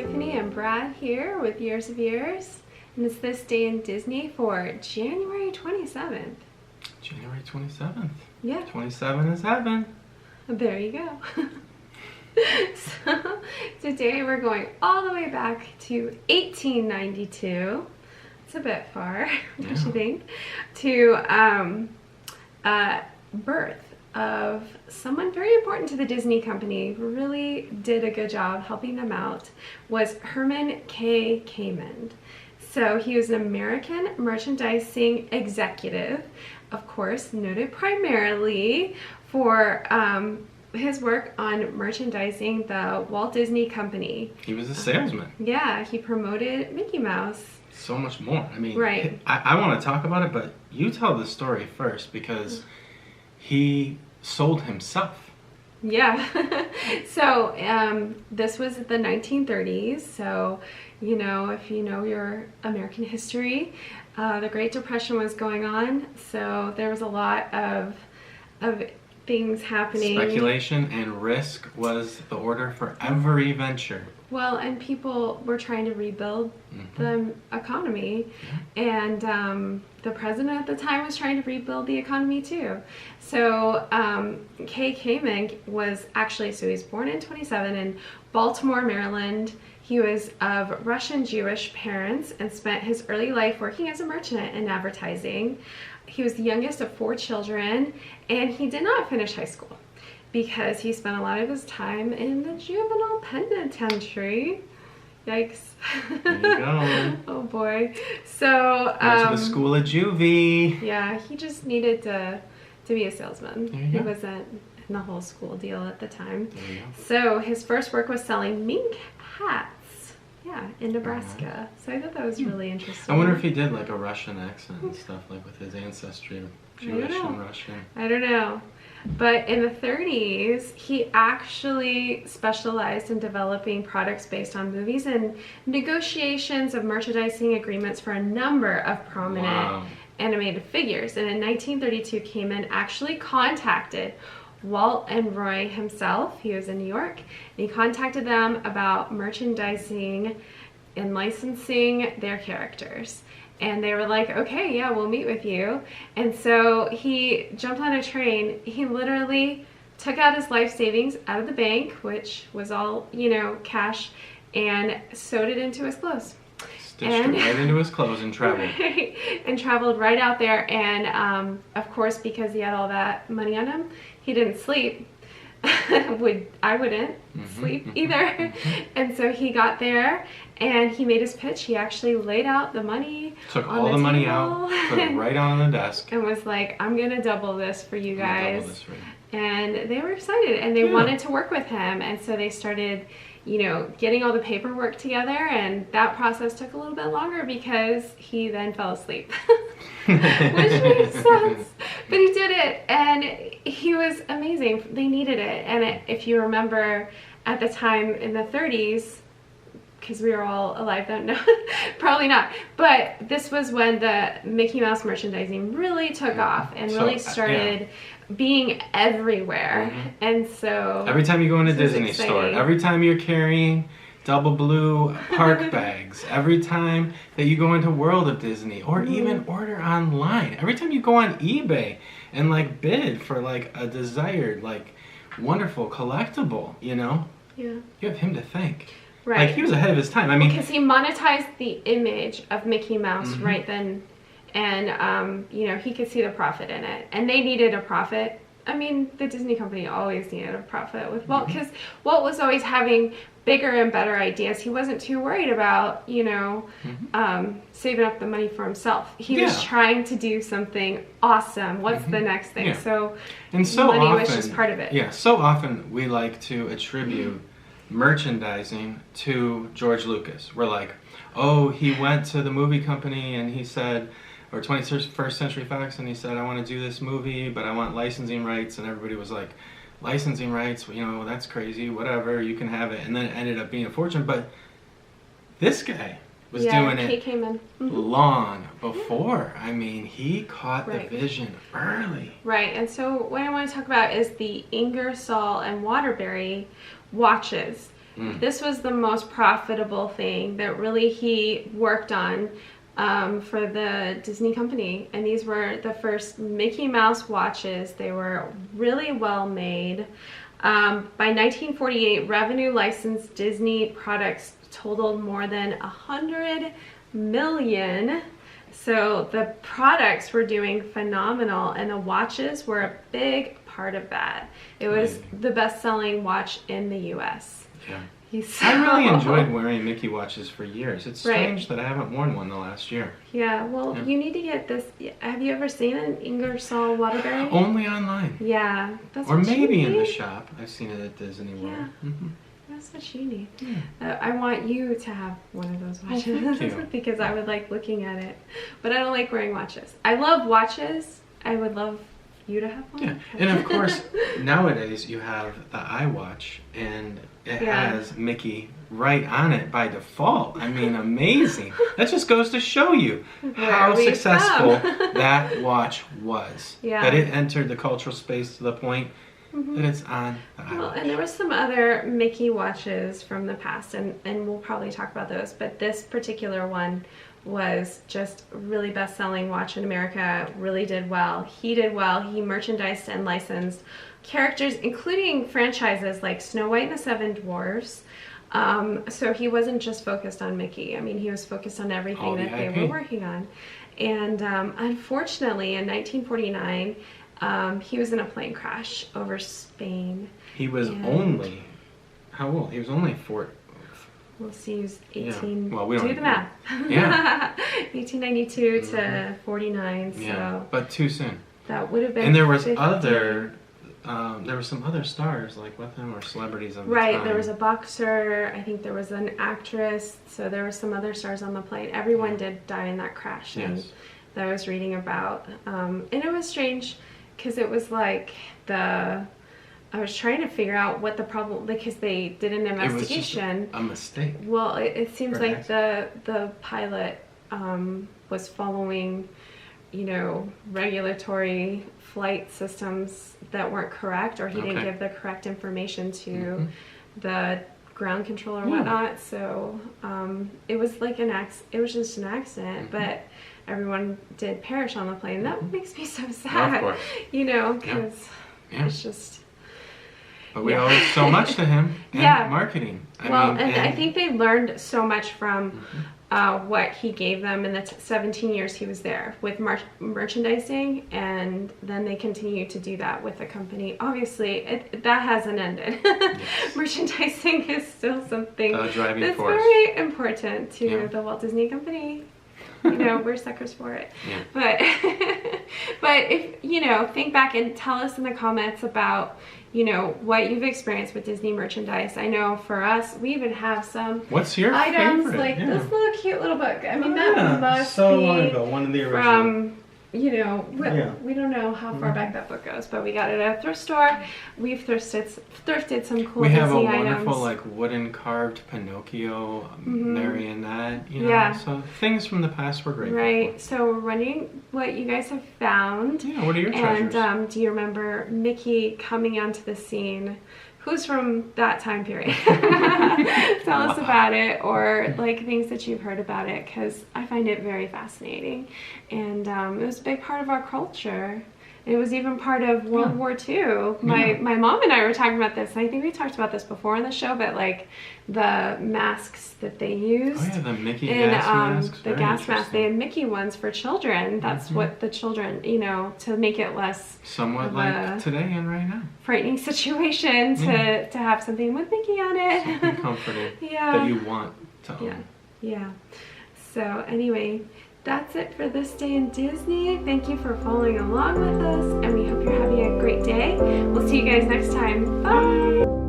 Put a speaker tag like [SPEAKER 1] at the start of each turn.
[SPEAKER 1] Tiffany and Brad here with Years of Years, and it's this day in Disney for January 27th.
[SPEAKER 2] January 27th.
[SPEAKER 1] Yeah.
[SPEAKER 2] 27 is heaven.
[SPEAKER 1] There you go. So today we're going all the way back to 1892. It's a bit far, don't you think? To birth of someone very important to the Disney company, who really did a good job helping them out, was Herman K. Kamen. So he was an American merchandising executive, of course, noted primarily for his work on merchandising the Walt Disney Company.
[SPEAKER 2] He was a salesman.
[SPEAKER 1] Yeah, he promoted Mickey Mouse.
[SPEAKER 2] So much more. I mean,
[SPEAKER 1] right.
[SPEAKER 2] I want to talk about it, but you tell the story first, because he sold himself.
[SPEAKER 1] Yeah. So this was the 1930s. So, you know, if you know your American history, the Great Depression was going on. So there was a lot of things happening.
[SPEAKER 2] Speculation and risk was the order for every venture.
[SPEAKER 1] Well, and people were trying to rebuild the economy, and the president at the time was trying to rebuild the economy too. So K. Kamen was actually, so he was born in 27 in Baltimore, Maryland. He was of Russian Jewish parents and spent his early life working as a merchant in advertising. He was the youngest of 4 children, and he did not finish high school because he spent a lot of his time in the juvenile penitentiary. Yikes.
[SPEAKER 2] There you go.
[SPEAKER 1] Oh boy. So
[SPEAKER 2] went to the school of juvie.
[SPEAKER 1] Yeah, he just needed to be a salesman. He
[SPEAKER 2] go.
[SPEAKER 1] wasn't in the whole school deal at the time.
[SPEAKER 2] There you go.
[SPEAKER 1] So his first work was selling mink hats. Yeah, in Nebraska. So I thought that was really interesting.
[SPEAKER 2] I wonder if he did like a Russian accent and stuff, like with his ancestry, Jewish and Russian.
[SPEAKER 1] I don't know. But in the 30s, he actually specialized in developing products based on movies and negotiations of merchandising agreements for a number of prominent animated figures. And in 1932, Kamen actually contacted Walt and Roy himself. He was in New York, and he contacted them about merchandising and licensing their characters. And they were like, okay, yeah, we'll meet with you. And so he jumped on a train. He literally took out his life savings out of the bank, which was all, you know, cash, and sewed it into his clothes.
[SPEAKER 2] Stitched it right into his clothes and traveled.
[SPEAKER 1] Right, and traveled right out there. And of course, because he had all that money on him, he didn't sleep. I wouldn't sleep either. And so he got there and he made his pitch. He actually laid out the money.
[SPEAKER 2] Took all the money out, put it right on the desk,
[SPEAKER 1] and was like, I'm gonna double this for you guys.
[SPEAKER 2] Double this for you.
[SPEAKER 1] And they were excited, and they wanted to work with him. And so they started, you know, getting all the paperwork together, and that process took a little bit longer because he then fell asleep. Which makes sense. But he did it, and he was amazing. They needed it. And if you remember at the time in the 30s, because we were all alive then, no, probably not. But this was when the Mickey Mouse merchandising really took off and really started being everywhere. And so
[SPEAKER 2] every time you go in a Disney store, every time you're carrying double blue park bags, every time that you go into World of Disney, or even order online, every time you go on eBay and like bid for like a desired, like wonderful collectible, you know, you have him to thank.
[SPEAKER 1] Right.
[SPEAKER 2] Like, he was ahead of his time. I mean,
[SPEAKER 1] because he monetized the image of Mickey Mouse right then, and you know, he could see the profit in it, and they needed a profit. I mean, the Disney company always needed a profit with Walt, because Walt was always having bigger and better ideas. He wasn't too worried about, you know, saving up the money for himself. He was trying to do something awesome. What's the next thing? So,
[SPEAKER 2] and so
[SPEAKER 1] money
[SPEAKER 2] often,
[SPEAKER 1] was just part of it.
[SPEAKER 2] Yeah, so often we like to attribute merchandising to George Lucas. We're like, oh, he went to the movie company and he said, or 21st Century Fox, and he said, I want to do this movie, but I want licensing rights. And everybody was like, licensing rights, you know, that's crazy, whatever, you can have it. And then it ended up being a fortune. But this guy was doing it long before. I mean, he caught the vision early.
[SPEAKER 1] Right, and so what I want to talk about is the Ingersoll and Waterbury watches. This was the most profitable thing that really he worked on for the Disney company. And these were the first Mickey Mouse watches. They were really well made. By 1948, revenue licensed Disney products totaled more than 100 million. So the products were doing phenomenal, and the watches were a big part of that. It was the best-selling watch in the U.S.
[SPEAKER 2] Yeah. I really enjoyed wearing Mickey watches for years. It's strange that I haven't worn one the last year.
[SPEAKER 1] Yeah, well, you need to get this. Have you ever seen an Ingersoll Waterbury?
[SPEAKER 2] Only online.
[SPEAKER 1] Yeah. That's
[SPEAKER 2] or
[SPEAKER 1] what
[SPEAKER 2] maybe
[SPEAKER 1] you
[SPEAKER 2] in
[SPEAKER 1] need.
[SPEAKER 2] the shop. I've seen it at Disney World.
[SPEAKER 1] Yeah. That's what you need. I want you to have one of those watches.
[SPEAKER 2] Oh, thank you.
[SPEAKER 1] Because I would like looking at it. But I don't like wearing watches. I love watches. I would love you to have one.
[SPEAKER 2] Yeah, and of course, nowadays you have the iWatch, and it has Mickey right on it by default. I mean, amazing. That just goes to show you how successful that watch was.
[SPEAKER 1] Yeah.
[SPEAKER 2] That it entered the cultural space to the point that it's on the iWatch.
[SPEAKER 1] Well, and there was some other Mickey watches from the past, and we'll probably talk about those, but this particular one was just really best-selling watch in America, really did well. He did well. He merchandised and licensed characters, including franchises like Snow White and the Seven Dwarfs. So he wasn't just focused on Mickey. I mean, he was focused on everything that they were working on. And unfortunately, in 1949, he was in a plane crash over Spain.
[SPEAKER 2] He was only, how old? He was only 4.
[SPEAKER 1] We'll see, he was 18.
[SPEAKER 2] Yeah. Well, we don't
[SPEAKER 1] do the math.
[SPEAKER 2] Yeah.
[SPEAKER 1] 1892 to 49. So
[SPEAKER 2] yeah, but too soon.
[SPEAKER 1] That would have been.
[SPEAKER 2] And there was
[SPEAKER 1] 50.
[SPEAKER 2] there were some other stars like with him, or celebrities of the
[SPEAKER 1] Right,
[SPEAKER 2] time.
[SPEAKER 1] there was a boxer. I think there was an actress. So there were some other stars on the plane. Everyone did die in that crash.
[SPEAKER 2] Yes.
[SPEAKER 1] And that I was reading about, and it was strange because it was like I was trying to figure out what the problem, because they did an investigation.
[SPEAKER 2] It was just a mistake.
[SPEAKER 1] Well, it seems like
[SPEAKER 2] Perhaps.
[SPEAKER 1] the pilot was following, regulatory flight systems that weren't correct, or he didn't give the correct information to the ground control or whatnot. So it was like it was just an accident, but everyone did perish on the plane. That makes me so sad,
[SPEAKER 2] Of course.
[SPEAKER 1] because it's just.
[SPEAKER 2] But we owe so much to him and marketing.
[SPEAKER 1] I think they learned so much from what he gave them in the 17 years he was there with merchandising, and then they continue to do that with the company. Obviously, that hasn't ended. Merchandising is still something that's very important to the Walt Disney Company. We're suckers for it. But if think back and tell us in the comments about what you've experienced with Disney merchandise. I know for us, we even have some
[SPEAKER 2] What's your
[SPEAKER 1] items
[SPEAKER 2] favorite?
[SPEAKER 1] like this little cute little book. I mean, that must
[SPEAKER 3] so
[SPEAKER 1] be
[SPEAKER 3] long ago, one of the original.
[SPEAKER 1] from we don't know how far back that book goes, but we got it at a thrift store. We've thrifted some cool
[SPEAKER 2] We have a
[SPEAKER 1] Disney
[SPEAKER 2] wonderful
[SPEAKER 1] items.
[SPEAKER 2] wooden carved Pinocchio, marionette,
[SPEAKER 1] Yeah.
[SPEAKER 2] so things from the past we're grateful
[SPEAKER 1] Right, so we're running what you guys have found.
[SPEAKER 2] for. Yeah, what are your treasures?
[SPEAKER 1] And do you remember Mickey coming onto the scene? Who's from that time period? Tell us about it, or like things that you've heard about it, because I find it very fascinating. And it was a big part of our culture. It was even part of World War II. My mom and I were talking about this, and I think we talked about this before on the show, but like the masks that they used.
[SPEAKER 2] Oh yeah, the Mickey gas masks.
[SPEAKER 1] The gas masks, they had Mickey ones for children. That's what the children, to make it less
[SPEAKER 2] somewhat like today and right now.
[SPEAKER 1] Frightening situation to have something with Mickey on it.
[SPEAKER 2] Something comforting that you want to own.
[SPEAKER 1] Yeah. So anyway, that's it for this day in Disney. Thank you for following along with us, and we hope you're having a great day. We'll see you guys next time. Bye!